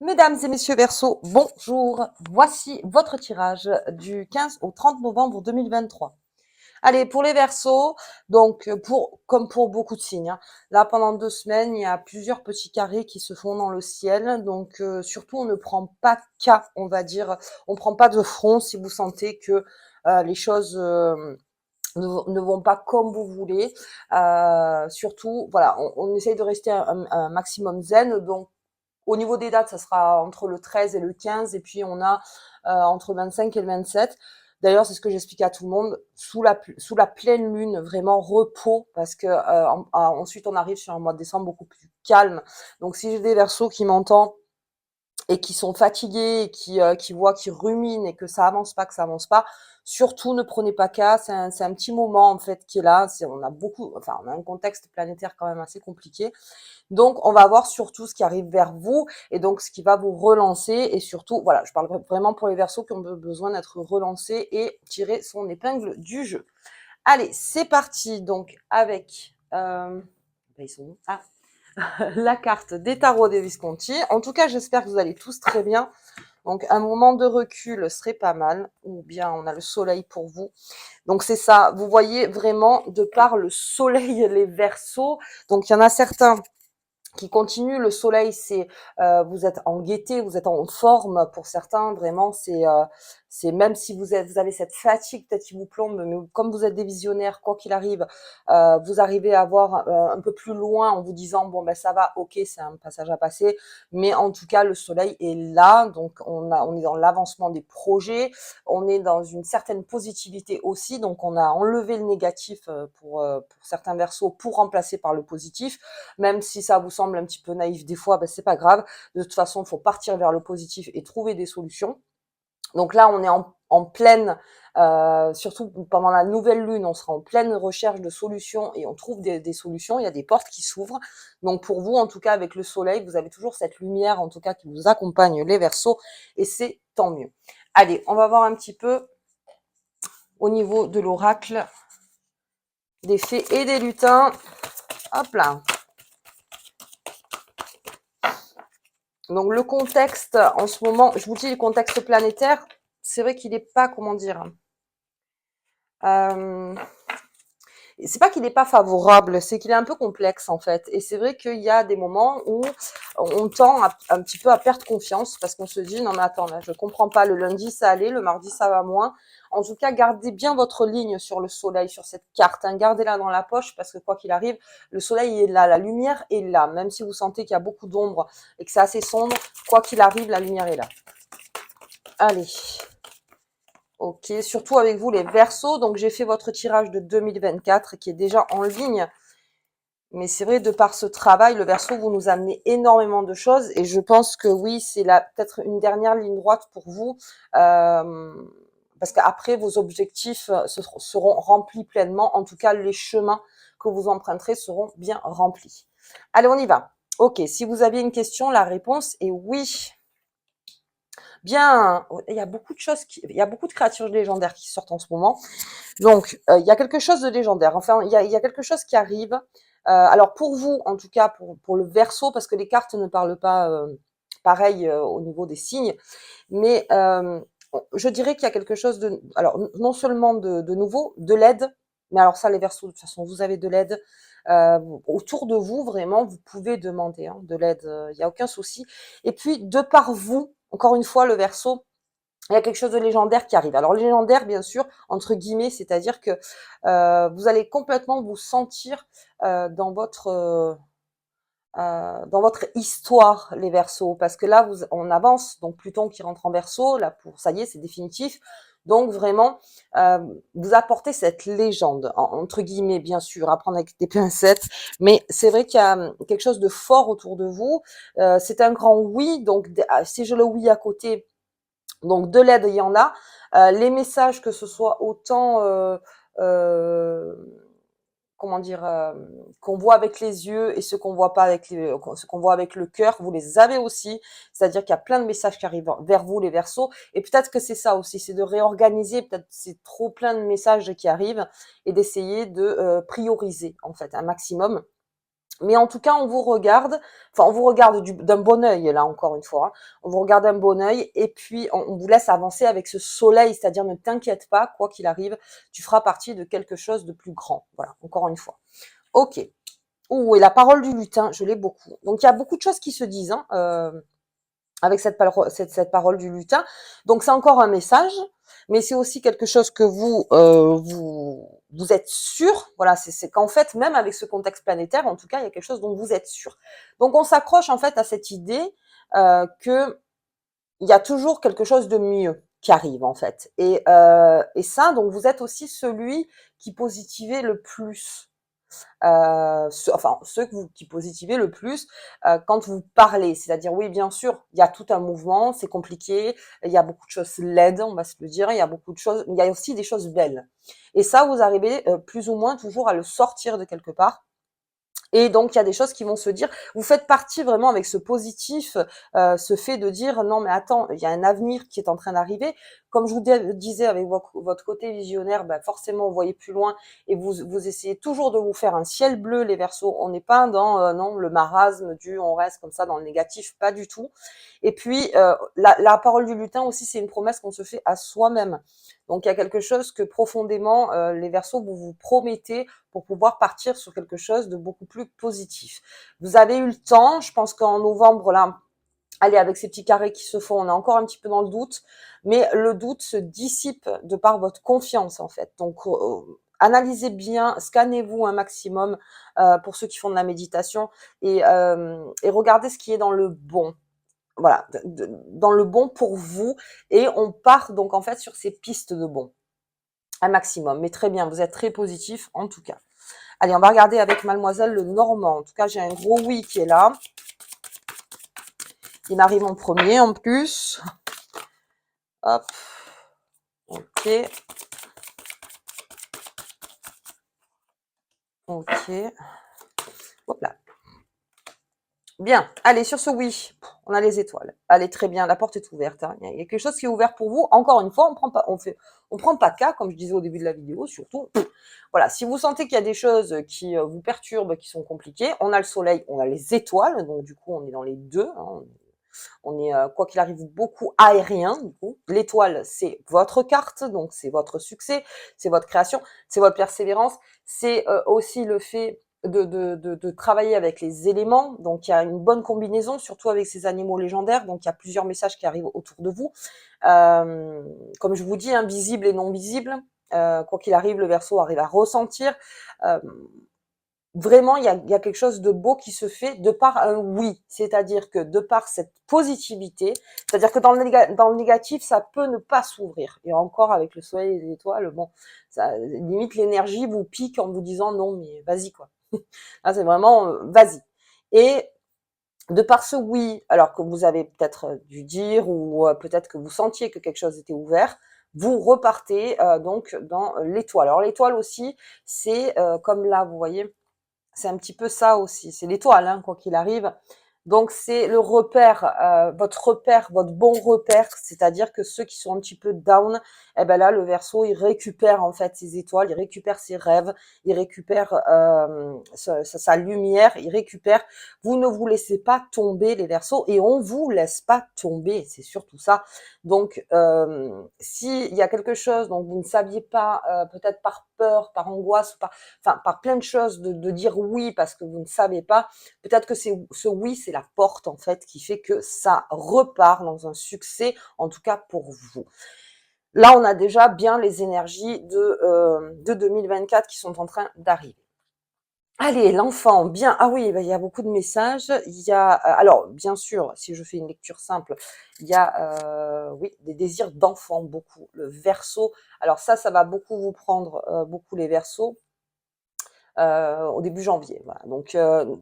Mesdames et messieurs Verseau, bonjour. Voici votre tirage du 15 au 30 novembre 2023. Allez, pour les Verseaux, donc comme pour beaucoup de signes, hein, là pendant 2 semaines, il y a plusieurs petits carrés qui se font dans le ciel. Donc surtout, on ne prend pas cas, on va dire, on prend pas de front si vous sentez que les choses ne vont pas comme vous voulez. Surtout, voilà, on essaye de rester un maximum zen. Donc au niveau des dates, ça sera entre le 13 et le 15, et puis on a entre le 25 et le 27. D'ailleurs, c'est ce que j'explique à tout le monde, sous la pleine lune, vraiment repos, parce que ensuite on arrive sur un mois de décembre beaucoup plus calme. Donc si j'ai des Verseaux qui m'entendent et qui sont fatigués et qui voient, qui ruminent et que ça avance pas, surtout ne prenez pas cas. C'est un petit moment en fait qui est là. On a un contexte planétaire quand même assez compliqué. Donc, on va voir surtout ce qui arrive vers vous et donc ce qui va vous relancer. Et surtout, voilà, je parle vraiment pour les Verseaux qui ont besoin d'être relancés et tirer son épingle du jeu. Allez, c'est parti donc avec... ils sont où? Ah, la carte des tarots des Visconti. En tout cas, j'espère que vous allez tous très bien. Donc, un moment de recul serait pas mal. Ou bien, on a le soleil pour vous. Donc, c'est ça. Vous voyez vraiment, de par le soleil, les Verseaux. Donc, il y en a certains qui continue. Le soleil, vous êtes en gaieté, vous êtes en forme. Pour certains, vraiment, c'est même si vous avez cette fatigue peut-être qui vous plombe, mais comme vous êtes des visionnaires, quoi qu'il arrive, vous arrivez à voir un peu plus loin en vous disant bon ben ça va, ok, c'est un passage à passer, mais en tout cas le soleil est là, donc on est dans l'avancement des projets, on est dans une certaine positivité aussi, donc on a enlevé le négatif pour certains Verseaux pour remplacer par le positif. Même si ça vous semble un petit peu naïf des fois, ben c'est pas grave. De toute façon, il faut partir vers le positif et trouver des solutions. Donc là, on est en pleine, surtout pendant la nouvelle lune, on sera en pleine recherche de solutions et on trouve des solutions. Il y a des portes qui s'ouvrent. Donc pour vous, en tout cas, avec le soleil, vous avez toujours cette lumière, en tout cas, qui vous accompagne, les Verseaux, et c'est tant mieux. Allez, on va voir un petit peu au niveau de l'oracle des fées et des lutins. Hop là. Donc le contexte en ce moment, je vous dis le contexte planétaire, c'est vrai qu'il n'est pas, comment dire, euh, c'est pas qu'il n'est pas favorable, c'est qu'il est un peu complexe en fait. Et c'est vrai qu'il y a des moments où on tend un petit peu à perdre confiance parce qu'on se dit non mais attends là, je comprends pas, le lundi ça allait, le mardi ça va moins. En tout cas, gardez bien votre ligne sur le soleil, sur cette carte, hein. Gardez-la dans la poche parce que quoi qu'il arrive, le soleil est là, la lumière est là. Même si vous sentez qu'il y a beaucoup d'ombre et que c'est assez sombre, quoi qu'il arrive, la lumière est là. Allez. Ok, surtout avec vous les Verseaux. Donc j'ai fait votre tirage de 2024 qui est déjà en ligne. Mais c'est vrai, de par ce travail, le Verseau, vous nous amenez énormément de choses. Et je pense que oui, c'est peut-être une dernière ligne droite pour vous. Parce qu'après, vos objectifs seront remplis pleinement. En tout cas, les chemins que vous emprunterez seront bien remplis. Allez, on y va. Ok, si vous aviez une question, la réponse est oui. Bien, il y a beaucoup de choses, il y a beaucoup de créatures légendaires qui sortent en ce moment. Donc, il y a quelque chose de légendaire. Enfin, il y a quelque chose qui arrive. Alors, pour vous, en tout cas, pour le Verseau, parce que les cartes ne parlent pas pareil au niveau des signes, mais je dirais qu'il y a quelque chose de... Alors, non seulement de nouveau, de l'aide, mais alors ça, les Verseaux, de toute façon, vous avez de l'aide. Autour de vous, vraiment, vous pouvez demander de l'aide, il n'y a aucun souci. Et puis, de par vous, encore une fois, le Verseau, il y a quelque chose de légendaire qui arrive. Alors légendaire, bien sûr, entre guillemets, c'est-à-dire que vous allez complètement vous sentir dans votre histoire, les Verseaux, parce que là, on avance, donc Pluton qui rentre en Verseau, là, ça y est, c'est définitif. Donc vraiment, euh, vous apportez cette légende, entre guillemets, bien sûr, à prendre avec des pincettes, mais c'est vrai qu'il y a quelque chose de fort autour de vous. C'est un grand oui, donc si je le oui à côté, donc de l'aide, il y en a. Les messages, que ce soit autant, euh, comment dire, qu'on voit avec les yeux et ce qu'on voit pas ce qu'on voit avec le cœur, vous les avez aussi. C'est-à-dire qu'il y a plein de messages qui arrivent vers vous, les Verseaux. Et peut-être que c'est ça aussi, c'est de réorganiser. Peut-être c'est trop plein de messages qui arrivent et d'essayer de prioriser en fait un maximum. Mais en tout cas, on vous regarde, enfin, on vous regarde d'un bon œil, là, encore une fois, hein. On vous regarde d'un bon œil et puis on vous laisse avancer avec ce soleil, c'est-à-dire ne t'inquiète pas, quoi qu'il arrive, tu feras partie de quelque chose de plus grand. Voilà, encore une fois. Ok. Oh, et la parole du lutin, je l'ai beaucoup. Donc, il y a beaucoup de choses qui se disent hein, avec cette parole du lutin. Donc, c'est encore un message, mais c'est aussi quelque chose que vous êtes sûr. Voilà, c'est qu'en fait, même avec ce contexte planétaire, en tout cas, il y a quelque chose dont vous êtes sûr. Donc, on s'accroche en fait à cette idée que il y a toujours quelque chose de mieux qui arrive en fait. Et ça, donc, vous êtes aussi celui qui positivez le plus ceux qui positivez le plus quand vous parlez. C'est-à-dire, oui, bien sûr, il y a tout un mouvement, c'est compliqué, il y a beaucoup de choses laides, on va se le dire, il y a beaucoup de choses, mais il y a aussi des choses belles. Et ça, vous arrivez plus ou moins toujours à le sortir de quelque part. Et donc, il y a des choses qui vont se dire, vous faites partie vraiment avec ce positif, ce fait de dire, non, mais attends, il y a un avenir qui est en train d'arriver. Comme je vous disais, avec votre côté visionnaire, ben, forcément, vous voyez plus loin et vous essayez toujours de vous faire un ciel bleu, les Verseaux. On n'est pas dans non, le marasme on reste comme ça dans le négatif, pas du tout. Et puis, la parole du lutin aussi, c'est une promesse qu'on se fait à soi-même. Donc, il y a quelque chose que profondément, les Verseaux, vous vous promettez pour pouvoir partir sur quelque chose de beaucoup plus positif. Vous avez eu le temps, je pense qu'en novembre, là, allez, avec ces petits carrés qui se font, on est encore un petit peu dans le doute, mais le doute se dissipe de par votre confiance, en fait. Donc, analysez bien, scannez-vous un maximum pour ceux qui font de la méditation et regardez ce qui est dans le bon. Voilà, dans le bon pour vous. Et on part donc en fait sur ces pistes de bon, un maximum. Mais très bien, vous êtes très positif en tout cas. Allez, on va regarder avec Mademoiselle le Normand. En tout cas, j'ai un gros oui qui est là. Il m'arrive en premier en plus. Hop. Ok. Ok. Hop là. Bien. Allez, sur ce oui, on a les étoiles. Allez, très bien. La porte est ouverte. Hein. Il y a quelque chose qui est ouvert pour vous. Encore une fois, on prend pas cas, comme je disais au début de la vidéo, surtout. Voilà. Si vous sentez qu'il y a des choses qui vous perturbent, qui sont compliquées, on a le soleil, on a les étoiles. Donc, du coup, on est dans les deux. Hein. On est, quoi qu'il arrive, beaucoup aérien, du coup. L'étoile, c'est votre carte, donc c'est votre succès, c'est votre création, c'est votre persévérance. C'est aussi le fait de travailler avec les éléments. Donc, il y a une bonne combinaison, surtout avec ces animaux légendaires. Donc, il y a plusieurs messages qui arrivent autour de vous. Comme je vous dis, invisible et non visible. Quoi qu'il arrive, le Verseau arrive à ressentir. Euh, Vraiment, il y a quelque chose de beau qui se fait de par un oui. C'est-à-dire que de par cette positivité, c'est-à-dire que dans le négatif, ça peut ne pas s'ouvrir. Et encore avec le soleil et les étoiles, bon, ça limite l'énergie vous pique en vous disant non, mais vas-y quoi. Là, c'est vraiment vas-y. Et de par ce oui, alors que vous avez peut-être dû dire ou peut-être que vous sentiez que quelque chose était ouvert, vous repartez donc dans l'étoile. Alors l'étoile aussi, c'est comme là, vous voyez, c'est un petit peu ça aussi, c'est l'étoile, hein, quoi qu'il arrive. Donc c'est le repère, votre bon repère, c'est-à-dire que ceux qui sont un petit peu down, eh ben là le Verseau il récupère en fait ses étoiles, il récupère ses rêves, il récupère sa lumière, il récupère. Vous ne vous laissez pas tomber les Verseaux et on vous laisse pas tomber, c'est surtout ça. Donc s'il y a quelque chose dont vous ne saviez pas, peut-être par peur, par angoisse, par plein de choses, de dire oui parce que vous ne savez pas, peut-être que ce oui, c'est la porte en fait qui fait que ça repart dans un succès, en tout cas pour vous. Là, on a déjà bien les énergies de 2024 qui sont en train d'arriver. Allez, l'enfant, bien. Ah oui, bah, il y a beaucoup de messages. Il y a, alors, bien sûr, si je fais une lecture simple, il y a, oui, des désirs d'enfant, beaucoup. Le Verseau. Alors ça va beaucoup vous prendre, beaucoup les Verseaux. Au début janvier. Voilà. Donc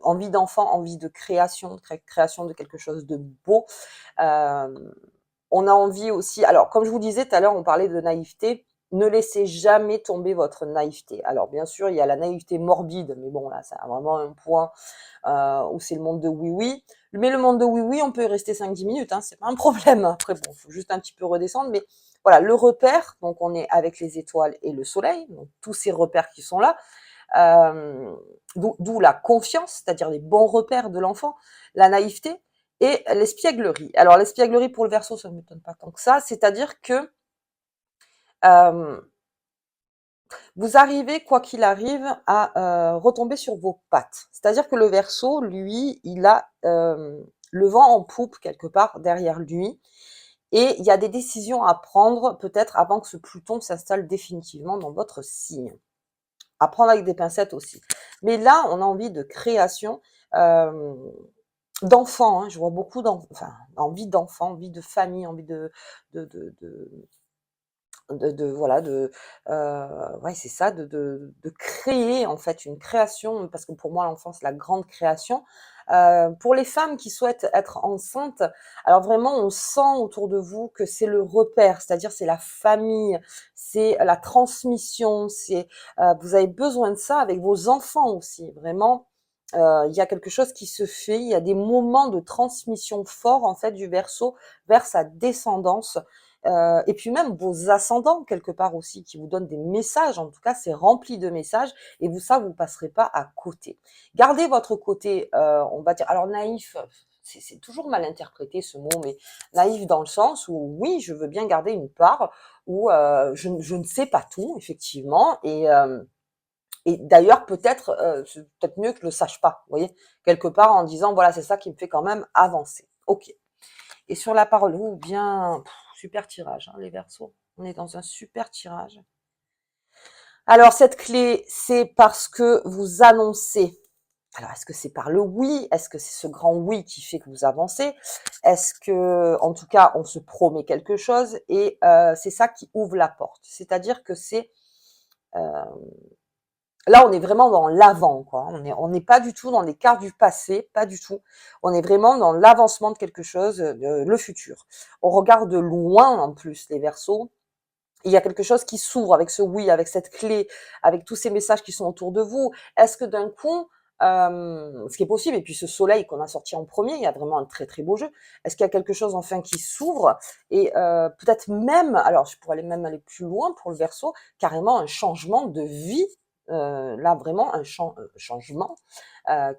envie d'enfant, envie de création, création de quelque chose de beau. On a envie aussi, alors comme je vous disais tout à l'heure, on parlait de naïveté. Ne laissez jamais tomber votre naïveté. Alors bien sûr, il y a la naïveté morbide, mais bon là, c'est vraiment un point où c'est le monde de oui-oui. Mais le monde de oui-oui, on peut y rester 5-10 minutes, hein, c'est pas un problème. Après, bon, il faut juste un petit peu redescendre. Mais voilà, le repère, donc on est avec les étoiles et le soleil, donc tous ces repères qui sont là. D'où la confiance, c'est-à-dire les bons repères de l'enfant, la naïveté et l'espièglerie. Alors l'espièglerie pour le Verseau, ça ne m'étonne pas tant que ça, c'est-à-dire que euh, vous arrivez, quoi qu'il arrive, à retomber sur vos pattes. C'est-à-dire que le Verseau, lui, il a le vent en poupe quelque part derrière lui. Et il y a des décisions à prendre peut-être avant que ce Pluton s'installe définitivement dans votre signe. À prendre avec des pincettes aussi. Mais là, on a envie de création, euh, d'enfants. Hein. Je vois beaucoup envie d'enfants, envie de famille, envie de, de, de, voilà, ouais, c'est ça, de créer en fait une création, parce que pour moi l'enfance, c'est la grande création. Pour les femmes qui souhaitent être enceintes, alors vraiment on sent autour de vous que c'est le repère, c'est-à-dire c'est la famille, c'est la transmission, vous avez besoin de ça avec vos enfants aussi, vraiment. Il y a quelque chose qui se fait, il y a des moments de transmission forts en fait du Verseau vers sa descendance. Et puis même vos ascendants quelque part aussi qui vous donnent des messages, en tout cas c'est rempli de messages et vous passerez pas à côté. Gardez votre côté, on va dire, alors naïf, c'est toujours mal interprété ce mot, mais naïf dans le sens où oui, je veux bien garder une part où je ne sais pas tout effectivement et d'ailleurs peut-être c'est peut-être mieux que je le sache pas, vous voyez, quelque part en disant voilà c'est ça qui me fait quand même avancer. Ok. Et sur la parole, bien, super tirage, hein, les Verseaux. On est dans un super tirage. Alors, cette clé, c'est parce que vous annoncez. Alors, est-ce que c'est par le oui? Est-ce que c'est ce grand oui qui fait que vous avancez? Est-ce que, en tout cas, on se promet quelque chose? Et c'est ça qui ouvre la porte. C'est-à-dire que c'est euh, là, on est vraiment dans l'avant, quoi. On n'est pas du tout dans les cartes du passé, pas du tout. On est vraiment dans l'avancement de quelque chose, le futur. On regarde de loin, en plus, les Verseaux. Il y a quelque chose qui s'ouvre avec ce oui, avec cette clé, avec tous ces messages qui sont autour de vous. Est-ce que d'un coup, ce qui est possible, et puis ce soleil qu'on a sorti en premier, il y a vraiment un très très beau jeu. Est-ce qu'il y a quelque chose enfin qui s'ouvre et peut-être même, alors je pourrais même aller plus loin pour le Verseau, carrément un changement de vie. Là vraiment un changement,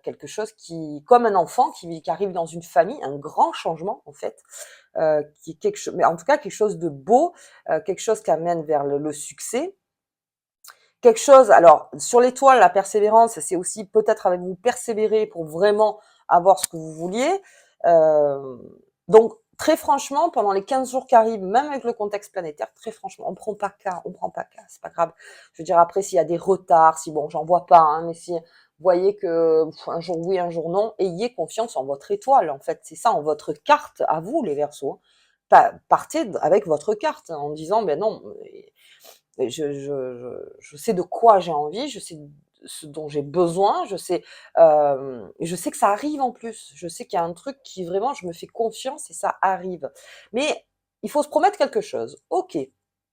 quelque chose qui, comme un enfant qui arrive dans une famille, un grand changement en fait, qui est quelque chose, mais en tout cas quelque chose de beau, quelque chose qui amène vers le succès. Quelque chose, alors sur l'étoile, la persévérance, c'est aussi peut-être avec vous persévérer pour vraiment avoir ce que vous vouliez. Euh, donc très franchement, pendant les 15 jours qui arrivent, même avec le contexte planétaire, très franchement, on prend pas cas, c'est pas grave. Je veux dire, après, s'il y a des retards, si bon, j'en vois pas, hein, mais si vous voyez que un jour oui, un jour non, ayez confiance en votre étoile, en fait, c'est ça, en votre carte, à vous, les Verseaux. Partez avec votre carte en disant, ben non, je sais de quoi j'ai envie, je sais ce dont j'ai besoin, je sais que ça arrive en plus. Je sais qu'il y a un truc qui vraiment, je me fais confiance et ça arrive. Mais il faut se promettre quelque chose. Ok.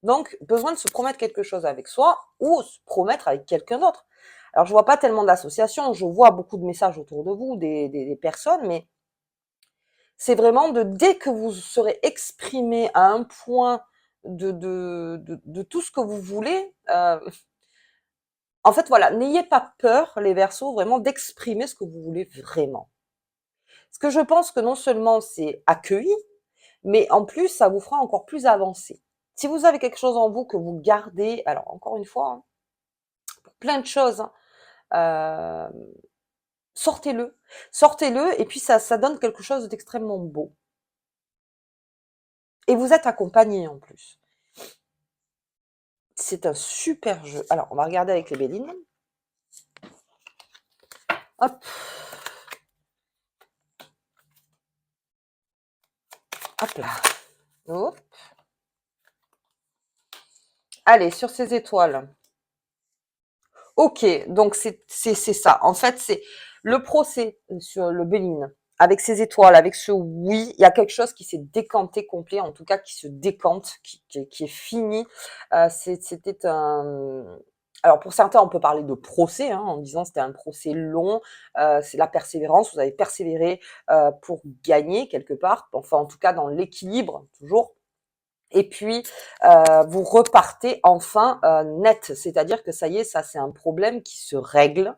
Donc, besoin de se promettre quelque chose avec soi ou se promettre avec quelqu'un d'autre. Alors, je vois pas tellement d'associations, je vois beaucoup de messages autour de vous, des personnes, mais c'est vraiment dès que vous serez exprimé à un point de tout ce que vous voulez, en fait, voilà, n'ayez pas peur, les Verseaux, vraiment d'exprimer ce que vous voulez vraiment. Ce que je pense que non seulement c'est accueilli, mais en plus, ça vous fera encore plus avancer. Si vous avez quelque chose en vous que vous gardez, alors encore une fois, hein, pour plein de choses, hein, euh, sortez-le, sortez-le, et puis ça donne quelque chose d'extrêmement beau. Et vous êtes accompagné en plus. C'est un super jeu. Alors, on va regarder avec les Bélines. Hop. Hop là. Hop. Allez, sur ces étoiles. Ok, donc c'est ça. En fait, c'est le procès sur le Béline, avec ses étoiles, avec ce oui, il y a quelque chose qui s'est décanté complet, en tout cas qui se décante, qui est fini. C'était un... Alors pour certains, on peut parler de procès, hein, en disant c'était un procès long, c'est la persévérance, vous avez persévéré pour gagner quelque part, enfin en tout cas dans l'équilibre, toujours. Et puis, vous repartez enfin net. C'est-à-dire que ça y est, ça c'est un problème qui se règle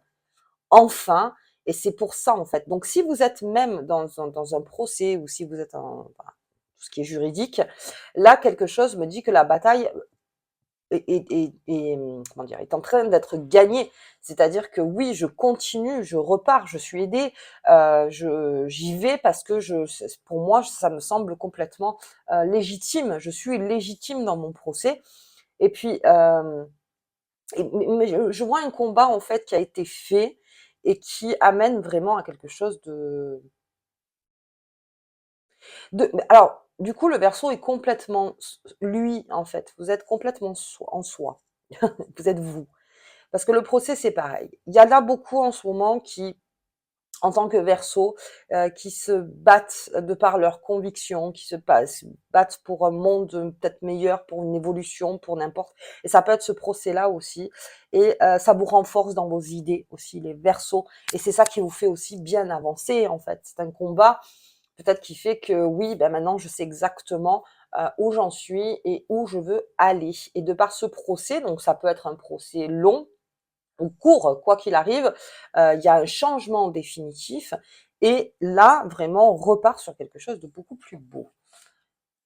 enfin. Et c'est pour ça en fait. Donc si vous êtes même dans un procès ou si vous êtes en voilà, tout ce qui est juridique, là quelque chose me dit que la bataille comment dire, est en train d'être gagnée. C'est-à-dire que oui, je continue, je repars, je suis aidée, j'y vais parce que pour moi, ça me semble complètement légitime. Je suis légitime dans mon procès. Et puis, mais je vois un combat en fait qui a été fait et qui amène vraiment à quelque chose alors, du coup, le Verseau est complètement lui en fait. Vous êtes complètement en soi. Vous êtes vous. Parce que le procès, c'est pareil. Il y en a beaucoup en ce moment qui, en tant que Verseau, qui se battent de par leurs convictions, qui se battent pour un monde peut-être meilleur, pour une évolution, pour n'importe. Et ça peut être ce procès-là aussi. Et ça vous renforce dans vos idées aussi, les Verseaux. Et c'est ça qui vous fait aussi bien avancer, en fait. C'est un combat, peut-être qui fait que oui, ben maintenant, je sais exactement où j'en suis et où je veux aller. Et de par ce procès, donc ça peut être un procès long, ou court, quoi qu'il arrive, il y a un changement définitif et là, vraiment, on repart sur quelque chose de beaucoup plus beau.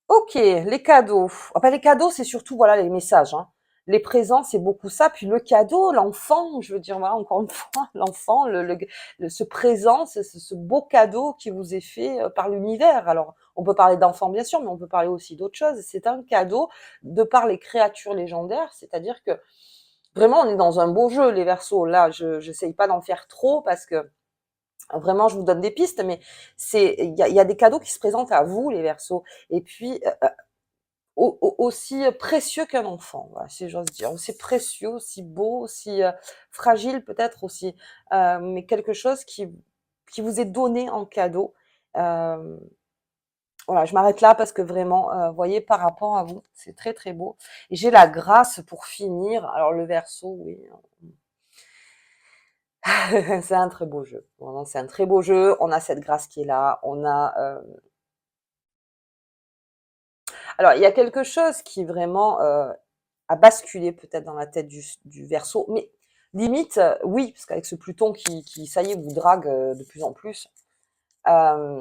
OK, les cadeaux. Ah bah, les cadeaux, c'est surtout, voilà, les messages, hein. Les présents, c'est beaucoup ça, puis le cadeau, l'enfant, je veux dire, voilà, encore une fois, l'enfant, ce présent, ce beau cadeau qui vous est fait, par l'univers. Alors, on peut parler d'enfant, bien sûr, mais on peut parler aussi d'autres choses. C'est un cadeau de par les créatures légendaires, c'est-à-dire que vraiment, on est dans un beau jeu, les Verseaux. Là, je j'essaye pas d'en faire trop parce que vraiment, je vous donne des pistes, mais il y a des cadeaux qui se présentent à vous, les Verseaux. Et puis, aussi précieux qu'un enfant, voilà, si j'ose dire. Aussi précieux, aussi beau, aussi fragile peut-être aussi, mais quelque chose qui vous est donné en cadeau. Euh, voilà, je m'arrête là parce que vraiment, vous voyez, par rapport à vous, c'est très très beau. Et j'ai la grâce pour finir. Alors le Verseau, oui. C'est un très beau jeu. Vraiment, c'est un très beau jeu. On a cette grâce qui est là. On a. Alors, il y a quelque chose qui vraiment a basculé peut-être dans la tête du Verseau, mais limite, oui, parce qu'avec ce Pluton qui, ça y est, vous drague de plus en plus. Euh,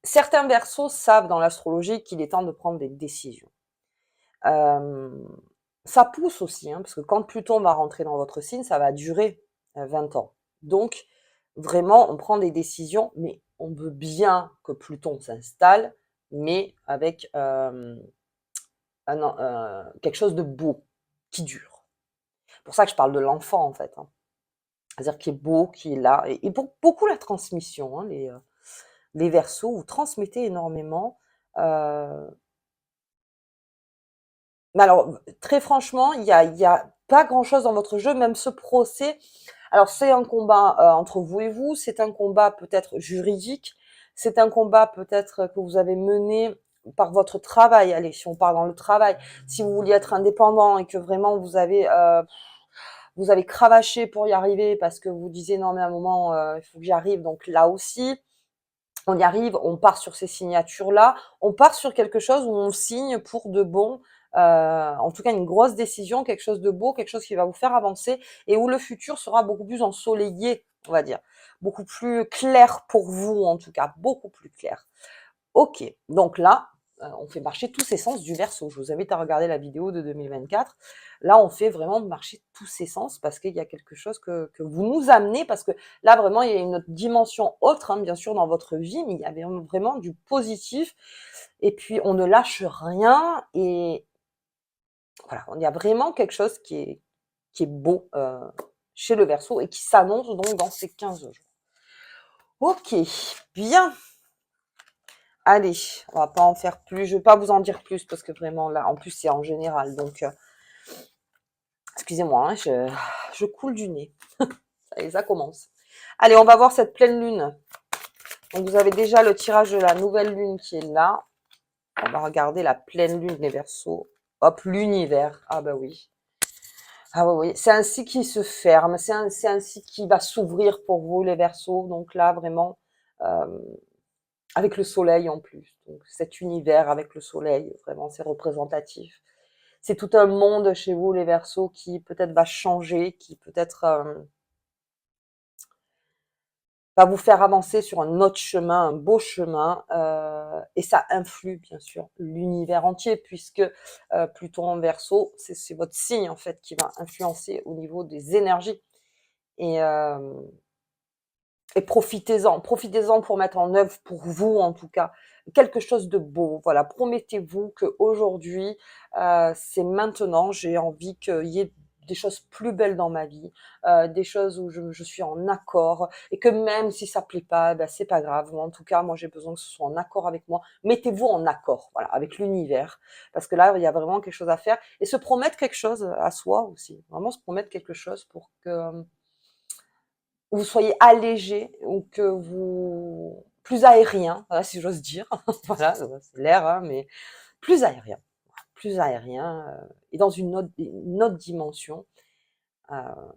Certains Verseaux savent dans l'astrologie qu'il est temps de prendre des décisions. Euh, Ça pousse aussi, hein, parce que quand Pluton va rentrer dans votre signe, ça va durer 20 ans. Donc, vraiment, on prend des décisions, mais on veut bien que Pluton s'installe, mais avec quelque chose de beau, qui dure. C'est pour ça que je parle de l'enfant, en fait. Hein. C'est-à-dire qui est beau, qui est là. Et pour beaucoup la transmission, hein, les Verseaux, vous transmettez énormément. Euh, Mais alors, très franchement, il y a pas grand-chose dans votre jeu, même ce procès. Alors, c'est un combat entre vous et vous, c'est un combat peut-être juridique, c'est un combat peut-être que vous avez mené par votre travail. Allez, si on parle dans le travail, si vous vouliez être indépendant et que vraiment vous avez cravaché pour y arriver parce que vous disiez non mais à un moment il faut que j'y arrive. Donc là aussi, on y arrive, on part sur ces signatures-là, on part sur quelque chose où on signe pour de bon, en tout cas une grosse décision, quelque chose de beau, quelque chose qui va vous faire avancer et où le futur sera beaucoup plus ensoleillé, on va dire, beaucoup plus clair pour vous en tout cas, beaucoup plus clair. OK, donc là, on fait marcher tous ces sens du Verseau. Je vous invite à regarder la vidéo de 2024. Là, on fait vraiment marcher tous ces sens parce qu'il y a quelque chose que vous nous amenez, parce que là, vraiment, il y a une autre dimension autre, hein, bien sûr, dans votre vie, mais il y avait vraiment du positif. Et puis, on ne lâche rien et voilà, il y a vraiment quelque chose qui est beau chez le Verseau et qui s'annonce donc dans ces 15 jours. OK, bien. Allez, on va pas en faire plus. Je vais pas vous en dire plus parce que vraiment là, en plus c'est en général. Donc, excusez-moi, hein, je coule du nez. Allez, ça commence. Allez, on va voir cette pleine lune. Donc vous avez déjà le tirage de la nouvelle lune qui est là. On va regarder la pleine lune des Verseaux. Hop, l'univers. Ah bah oui. Ah bah oui. C'est un cycle qui se ferme. C'est un cycle qui va s'ouvrir pour vous les Verseaux. Donc là, vraiment. euh, avec le soleil en plus. Donc cet univers avec le soleil, vraiment, c'est représentatif. C'est tout un monde chez vous, les Verseaux, qui peut-être va changer, qui peut-être va vous faire avancer sur un autre chemin, un beau chemin, et ça influe bien sûr l'univers entier, puisque Pluton en Verseau, c'est votre signe en fait qui va influencer au niveau des énergies. Et, euh, et profitez-en pour mettre en œuvre pour vous en tout cas quelque chose de beau. Voilà, promettez-vous que aujourd'hui, c'est maintenant. J'ai envie qu'il y ait des choses plus belles dans ma vie, des choses où je suis en accord et que même si ça plaît pas, ben c'est pas grave. En tout cas, moi j'ai besoin que ce soit en accord avec moi. Mettez-vous en accord, voilà, avec l'univers, parce que là il y a vraiment quelque chose à faire et se promettre quelque chose à soi aussi. Vraiment se promettre quelque chose pour que vous soyez allégé ou que vous plus aérien, voilà, si j'ose dire. Voilà, c'est l'air, hein, mais plus aérien et dans une autre dimension. Euh,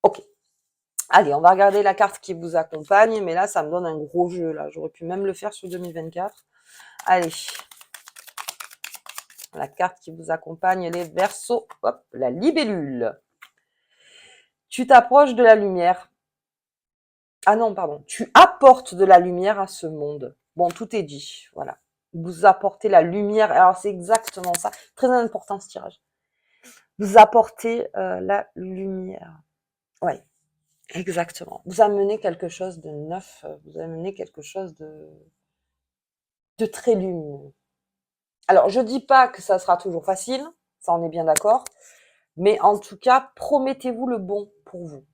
ok, allez, on va regarder la carte qui vous accompagne, mais là, ça me donne un gros jeu. Là, j'aurais pu même le faire sur 2024. Allez, la carte qui vous accompagne, les Verseaux. Hop, la libellule. Tu t'approches de la lumière. Ah non, pardon. Tu apportes de la lumière à ce monde. Bon, tout est dit. Voilà. Vous apportez la lumière. Alors, c'est exactement ça. Très important ce tirage. Vous apportez la lumière. Oui, exactement. Vous amenez quelque chose de neuf. Vous amenez quelque chose de très lumineux. Alors, je dis pas que ça sera toujours facile. Ça, on est bien d'accord. Mais en tout cas, promettez-vous le bon pour vous.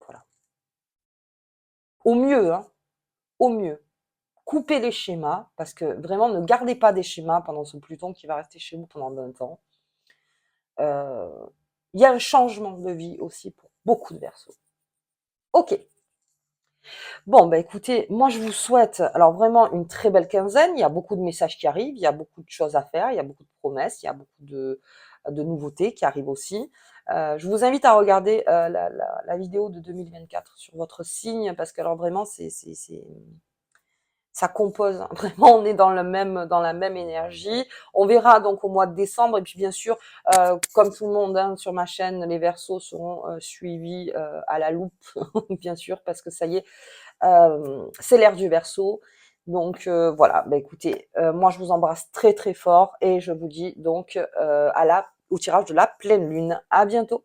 Voilà. Au mieux, hein. Au mieux. Coupez les schémas, parce que vraiment, ne gardez pas des schémas pendant ce Pluton qui va rester chez vous pendant 20 ans. Il y a un changement de vie aussi pour beaucoup de Verseaux. Ok. Bon, bah écoutez, moi je vous souhaite alors vraiment une très belle quinzaine. Il y a beaucoup de messages qui arrivent, il y a beaucoup de choses à faire, il y a beaucoup de promesses, il y a beaucoup de nouveautés qui arrivent aussi. Je vous invite à regarder la vidéo de 2024 sur votre signe, parce que alors vraiment, ça compose, hein. Vraiment, on est dans la même énergie. On verra donc au mois de décembre. Et puis bien sûr, comme tout le monde, hein, sur ma chaîne, les Verseaux seront suivis à la loupe, bien sûr, parce que ça y est, c'est l'ère du Verseau. Donc voilà, bah, écoutez, moi je vous embrasse très très fort et je vous dis donc au tirage de la pleine lune. À bientôt.